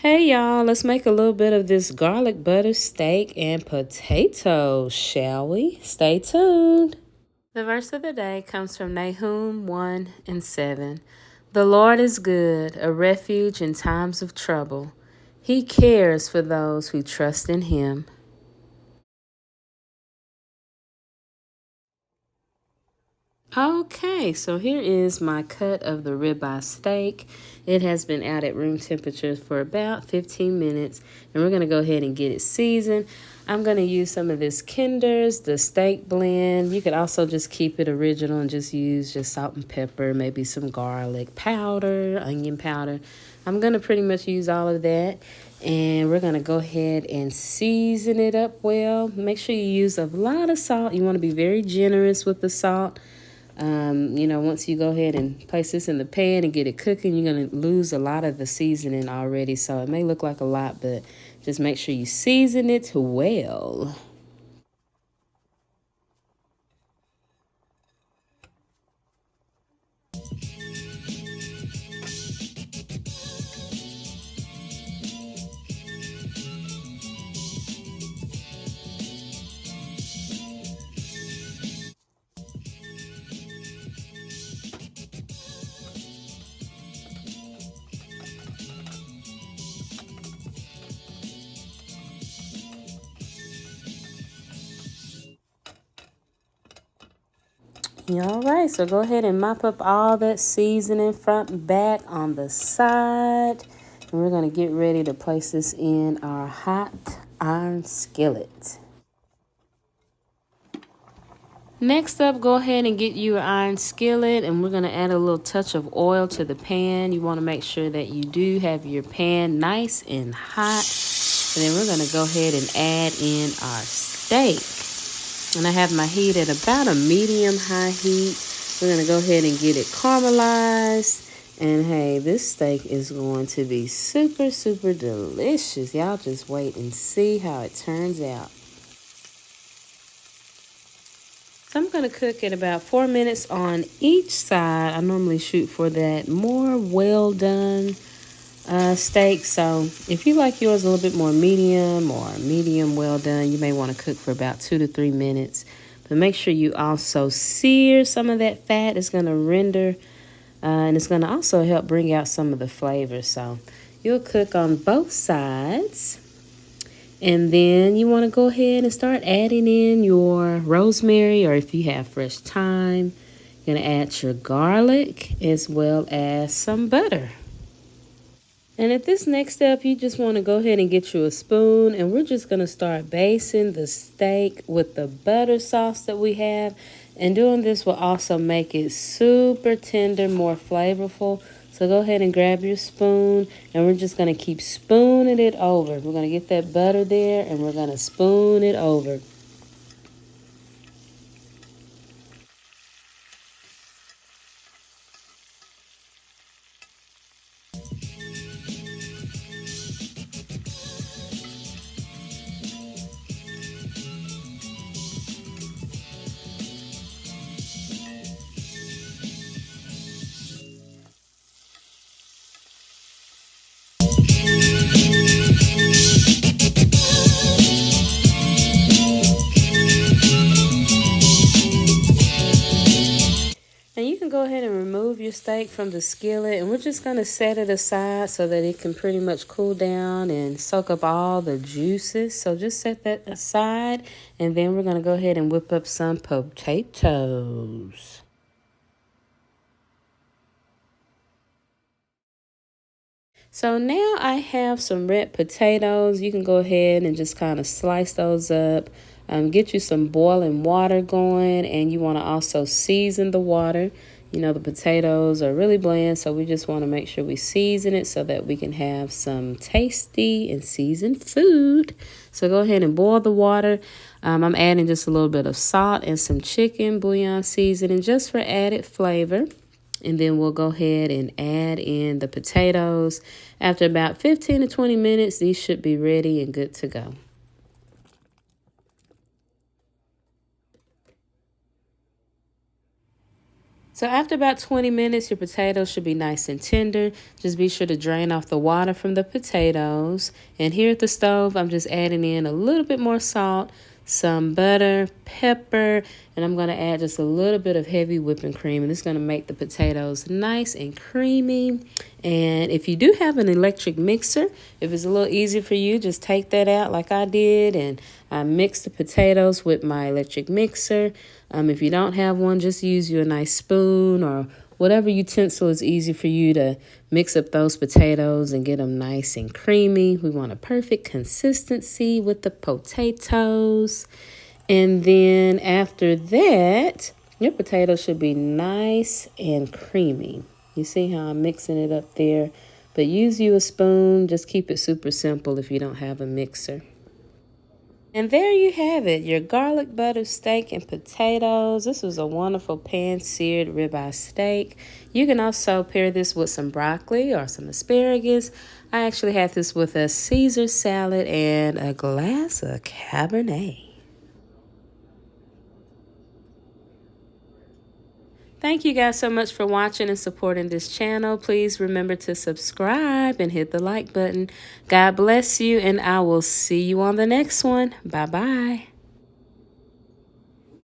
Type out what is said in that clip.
Hey y'all, let's make a little bit of this garlic butter steak and potatoes, shall we? Stay tuned. The verse of the day comes from Nahum 1:7. The Lord is good, a refuge in times of trouble. He cares for those who trust in him. Okay, so here is my cut of the ribeye steak. It has been out at room temperature for about 15 minutes, and we're going to go ahead and get it seasoned. I'm going to use some of this Kinder's, the steak blend. You could also just keep it original and just use just salt and pepper, maybe some garlic powder, onion powder. I'm going to pretty much use all of that, and we're going to go ahead and season it up well. Make sure you use a lot of salt. You want to be very generous with the salt. Once you go ahead and place this in the pan and get it cooking, you're going to lose a lot of the seasoning already. So it may look like a lot, but just make sure you season it well. All right, so go ahead and mop up all that seasoning front and back on the side. And we're going to get ready to place this in our hot iron skillet. Next up, go ahead and get you an iron skillet, and we're going to add a little touch of oil to the pan. You want to make sure that you do have your pan nice and hot. And then we're going to go ahead and add in our steak. And I have my heat at about a medium-high heat. We're going to go ahead and get it caramelized. And hey, this steak is going to be super, super delicious. Y'all just wait and see how it turns out. So I'm going to cook it about 4 minutes on each side. I normally shoot for that more well-done steak. So if you like yours a little bit more medium or medium well done, you may want to cook for about 2 to 3 minutes. But make sure you also sear some of that fat. It's going to render and it's going to also help bring out some of the flavor. So you'll cook on both sides. And then you want to go ahead and start adding in your rosemary, or if you have fresh thyme, you're going to add your garlic as well as some butter. And at this next step, you just want to go ahead and get you a spoon, and we're just going to start basting the steak with the butter sauce that we have. And doing this will also make it super tender, more flavorful. So go ahead and grab your spoon, and we're just going to keep spooning it over. We're going to get that butter there, and we're going to spoon it over. And you can go ahead and remove your steak from the skillet, and we're just going to set it aside so that it can pretty much cool down and soak up all the juices. So just set that aside, and then we're going to go ahead and whip up some potatoes. So now I have some red potatoes. You can go ahead and just kind of slice those up. Get you some boiling water going, and you want to also season the water. You know, the potatoes are really bland, so we just want to make sure we season it so that we can have some tasty and seasoned food. So go ahead and boil the water. I'm adding just a little bit of salt and some chicken bouillon seasoning just for added flavor. And then we'll go ahead and add in the potatoes. After about 15 to 20 minutes, these should be ready and good to go. So after about 20 minutes, your potatoes should be nice and tender. Just be sure to drain off the water from the potatoes. And here at the stove, I'm just adding in a little bit more salt, some butter, pepper, and I'm going to add just a little bit of heavy whipping cream. And this is going to make the potatoes nice and creamy. And if you do have an electric mixer, if it's a little easier for you, just take that out like I did. And I mixed the potatoes with my electric mixer. If you don't have one, just use you a nice spoon or whatever utensil is easy for you to mix up those potatoes and get them nice and creamy. We want a perfect consistency with the potatoes. And then after that, your potatoes should be nice and creamy. You see how I'm mixing it up there? But use you a spoon. Just keep it super simple if you don't have a mixer. And there you have it, your garlic butter steak and potatoes. This was a wonderful pan-seared ribeye steak. You can also pair this with some broccoli or some asparagus. I actually had this with a Caesar salad and a glass of Cabernet. Thank you guys so much for watching and supporting this channel. Please remember to subscribe and hit the like button. God bless you, and I will see you on the next one. Bye-bye.